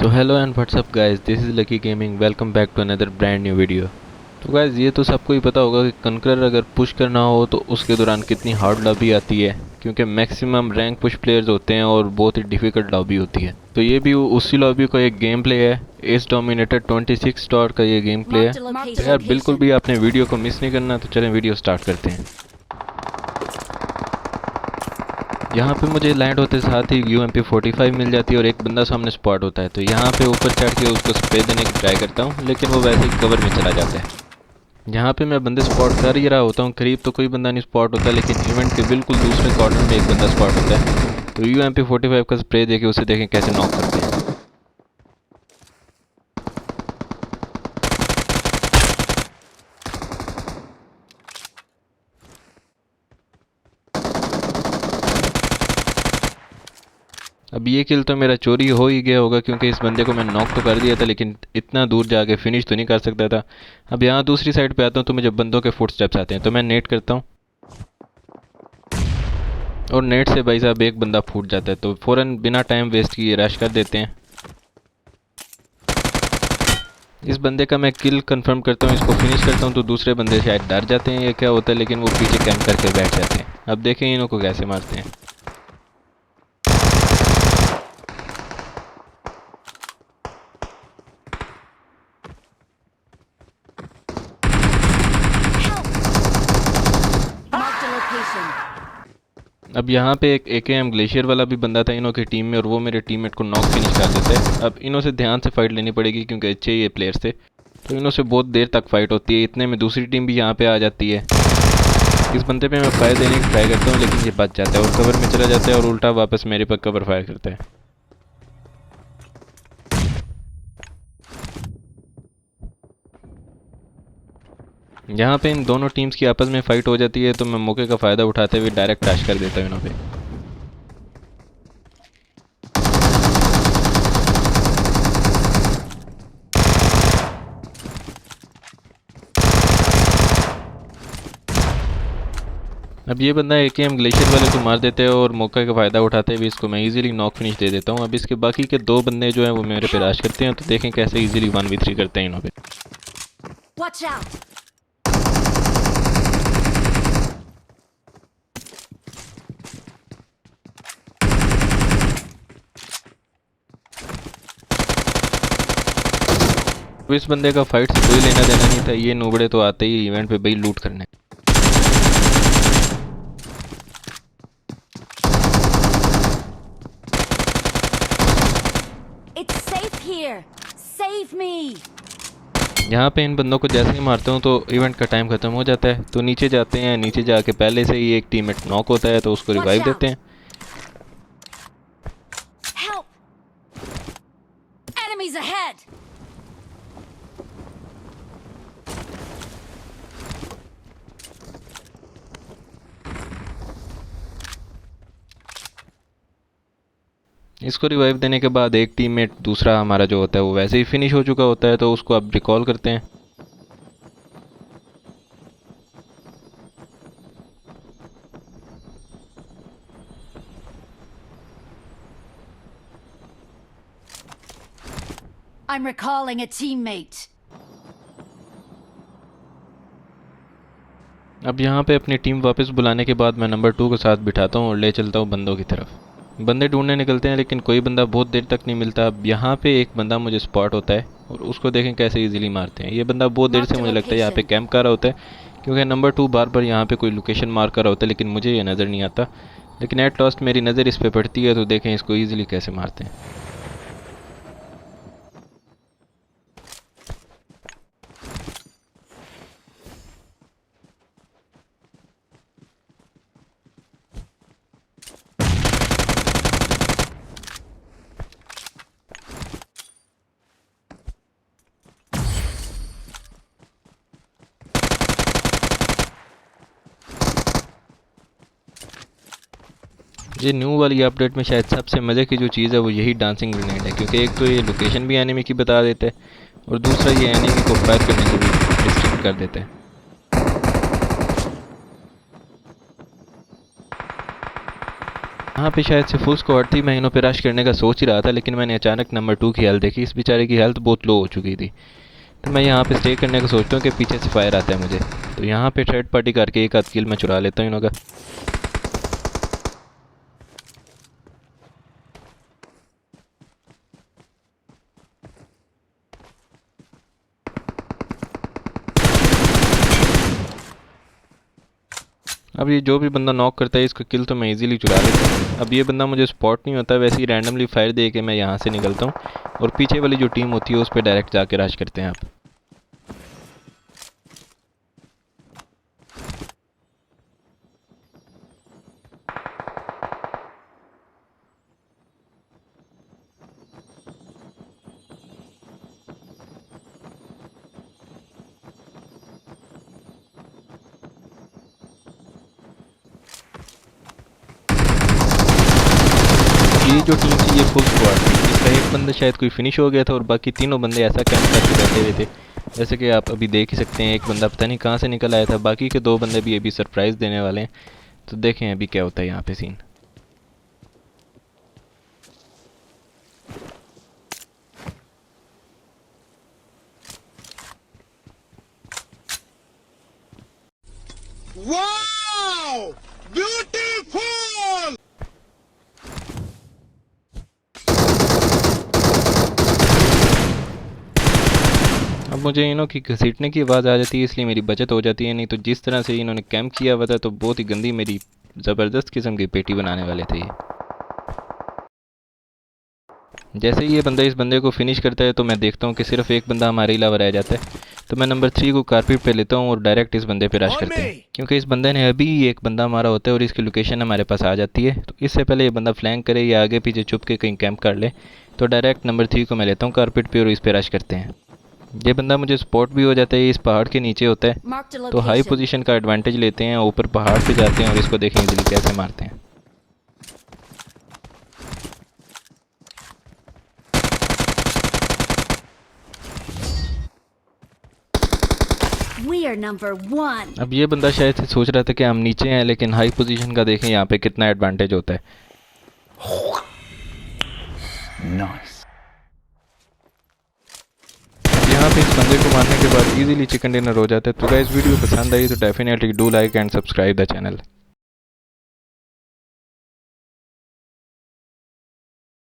So hello and what's up guys, this is lucky gaming. Welcome back to another brand new video. तो guys, ये तो सबको ही पता होगा कि कनकरर अगर पुश करना हो तो उसके दौरान कितनी हार्ड लॉबी आती है, क्योंकि मैक्सिमम रैंक पुश प्लेयर्स होते हैं और बहुत ही डिफ़िकल्ट लॉबी होती है। तो ये भी उसी लॉबी का एक गेम प्ले है। एस डोमिनेटर 26 स्टार का ये गेम प्ले है। तो यार बिल्कुल भी आपने वीडियो को मिस नहीं करना। तो चलें वीडियो स्टार्ट करते हैं। यहाँ पे मुझे लैंड होते साथ ही UMP45 मिल जाती है और एक बंदा सामने स्पॉट होता है। तो यहाँ पे ऊपर चढ़ के उसको स्प्रे देने की ट्राई करता हूँ, लेकिन वो वैसे ही कवर में चला जाता है। यहाँ पे मैं बंदे स्पॉट कर ही रहा होता हूँ, करीब तो कोई बंदा नहीं स्पॉट होता, लेकिन इवेंट के बिल्कुल दूसरे कॉर्नर में एक बंदा स्पॉट होता है। तो UMP45 का स्प्रे देके उसे देखें कैसे नॉक करते हैं। अब ये किल तो मेरा चोरी हो ही गया होगा, क्योंकि इस बंदे को मैं नॉक तो कर दिया था, लेकिन इतना दूर जाके फिनिश तो नहीं कर सकता था। अब यहाँ दूसरी साइड पे आता हूँ तो मुझे बंदों के फुटस्टेप्स आते हैं, तो मैं नेट करता हूँ और नेट से भाई साहब एक बंदा फूट जाता है। तो फ़ौरन बिना टाइम वेस्ट किए रश कर देते हैं। इस बंदे का मैं किल कंफर्म करता हूँ, इसको फिनिश करता हूँ। तो दूसरे बंदे शायद डर जाते हैं ये क्या होता है, लेकिन वो पीछे कैंप करके बैठ जाते हैं। अब देखें इन्हों को कैसे मारते हैं। अब यहाँ पे एक AKM ग्लेशियर वाला भी बंदा था इनों की टीम में, और वो मेरे टीममेट को नॉक फिनिश कर देता है। अब इनों से ध्यान से फाइट लेनी पड़ेगी, क्योंकि अच्छे ये प्लेयर्स थे। तो इनों से बहुत देर तक फाइट होती है। इतने में दूसरी टीम भी यहाँ पे आ जाती है। इस बंदे पे मैं फायर देने की ट्राई करता हूँ, लेकिन ये बच जाता है और कवर में चला जाता है और उल्टा वापस मेरे पर कवर फायर करता है। यहाँ पे इन दोनों टीम्स की आपस में फाइट हो जाती है, तो मैं मौके का फ़ायदा उठाते हुए डायरेक्ट रश कर देता हूँ इन्हों पे। अब ये बंदा AKM ग्लेशियर वाले को मार देते हैं और मौके का फ़ायदा उठाते हुए इसको मैं इजीली नॉक फिनिश दे देता हूँ। अब इसके बाकी के दो बंदे जो हैं वो मेरे पे रश करते हैं, तो देखें कैसे इजीली 1v3 करते हैं इन्हों पे। Watch out! अब इस बंदे का फाइट से कोई लेना देना नहीं था। ये नूबड़े तो आते ही इवेंट पे भाई लूट करने। It's safe here. Save me. यहाँ पे इन बंदों को जैसे ही मारता हूँ तो इवेंट का टाइम खत्म हो जाता है। तो नीचे जाते हैं, नीचे जाके पहले से ही एक टीममेट नॉक होता है, तो उसको रिवाइव देते हैं। Help! Enemies ahead! इसको रिवाइव देने के बाद एक टीममेट दूसरा हमारा जो होता है वो वैसे ही फिनिश हो चुका होता है, तो उसको अब रिकॉल करते हैं। I'm recalling a teammate. अब यहाँ पे अपनी टीम वापस बुलाने के बाद मैं नंबर 2 को साथ बिठाता हूँ और ले चलता हूँ बंदों की तरफ। बंदे ढूंढने निकलते हैं, लेकिन कोई बंदा बहुत देर तक नहीं मिलता। अब यहाँ पे एक बंदा मुझे स्पॉट होता है और उसको देखें कैसे इजीली मारते हैं। ये बंदा बहुत देर से मुझे लगता है यहाँ पे कैंप कर रहा होता है, क्योंकि नंबर 2 बार बार यहाँ पे कोई लोकेशन मार्क कर रहा होता है, लेकिन मुझे ये नज़र नहीं आता। लेकिन एट लास्ट मेरी नज़र इस पर पड़ती है, तो देखें इसको ईजिली कैसे मारते हैं। ये न्यू वाली अपडेट में शायद सबसे मज़े की जो चीज़ है वो यही डांसिंग ग्रेनेड है, क्योंकि एक तो ये लोकेशन भी एनिमी की बता देता है और दूसरा ये एनिमी को फायर करने से भी डिस्ट्रैक्ट कर देता है। यहाँ पे शायद से फुल स्क्वाड थी, मैं इन्हों पे रश करने का सोच ही रहा था, लेकिन मैंने अचानक नंबर 2 की हेल्थ देखी। इस बेचारे की हेल्थ बहुत लो हो चुकी थी, तो मैं यहाँ पे स्टे करने का सोचता हूँ कि पीछे से फायर आता है मुझे। तो यहाँ पे थर्ड पार्टी करके एक आध किल मैं चुरा लेता हूँ इन्हों का। अब ये जो भी बंदा नॉक करता है इसका किल तो मैं इजीली चुरा लेता हूँ। अब ये बंदा मुझे स्पॉट नहीं होता, वैसे ही रैंडमली फायर दे के मैं यहाँ से निकलता हूँ और पीछे वाली जो टीम होती है उस पर डायरेक्ट जाके रश करते हैं आप। ये जो टीम थी ये फुल स्क्वाड थी, इसका एक बंदा शायद कोई फिनिश हो गया था और बाकी तीनों बंदे ऐसा कैंप करके बैठे हुए थे, जैसे कि आप अभी देख ही सकते हैं। एक बंदा पता नहीं कहाँ से निकल आया था, बाकी के दो बंदे भी अभी सरप्राइज़ देने वाले हैं। तो देखें अभी क्या होता है यहाँ पे सीन। Wow! Beautiful! अब मुझे इन्हों की घसीटने की आवाज़ आ जाती है, इसलिए मेरी बचत हो जाती है, नहीं तो जिस तरह से इन्होंने कैंप किया हुआ था तो बहुत ही गंदी मेरी ज़बरदस्त किस्म की पेटी बनाने वाले थे ये। जैसे ही ये बंदा इस बंदे को फिनिश करता है तो मैं देखता हूँ कि सिर्फ एक बंदा हमारे अलावा रह जाता है, तो मैं नंबर 3 को कारपेट पे लेता हूँ और डायरेक्ट इस बंदे पे रश करते हैं, क्योंकि इस बंदे ने अभी एक बंदा मारा होता है और इसकी लोकेशन हमारे पास आ जाती है। तो इससे पहले ये बंदा फ्लैंक करे या आगे पीछे छुप के कहीं कैंप कर ले, तो डायरेक्ट नंबर 3 को मैं लेता हूँ कारपेट पे और इस पे रश करते हैं। ये बंदा मुझे स्पॉट भी हो जाता है, इस पहाड़ के नीचे होता है, Marked a तो हाई location. पोजीशन का एडवांटेज लेते हैं, ऊपर पहाड़ पे जाते हैं और इसको देखें इजीली कैसे मारते हैं। We are number 1. अब ये बंदा शायद से सोच रहा था कि हम नीचे हैं, लेकिन हाई पोजीशन का देखें यहाँ पे कितना एडवांटेज होता है। Nice. यहाँ पे इस बंदे को मारने के बाद इजीली चिकन डिनर हो जाता है। तो गाइस वीडियो पसंद आई तो definitely do like and subscribe the channel.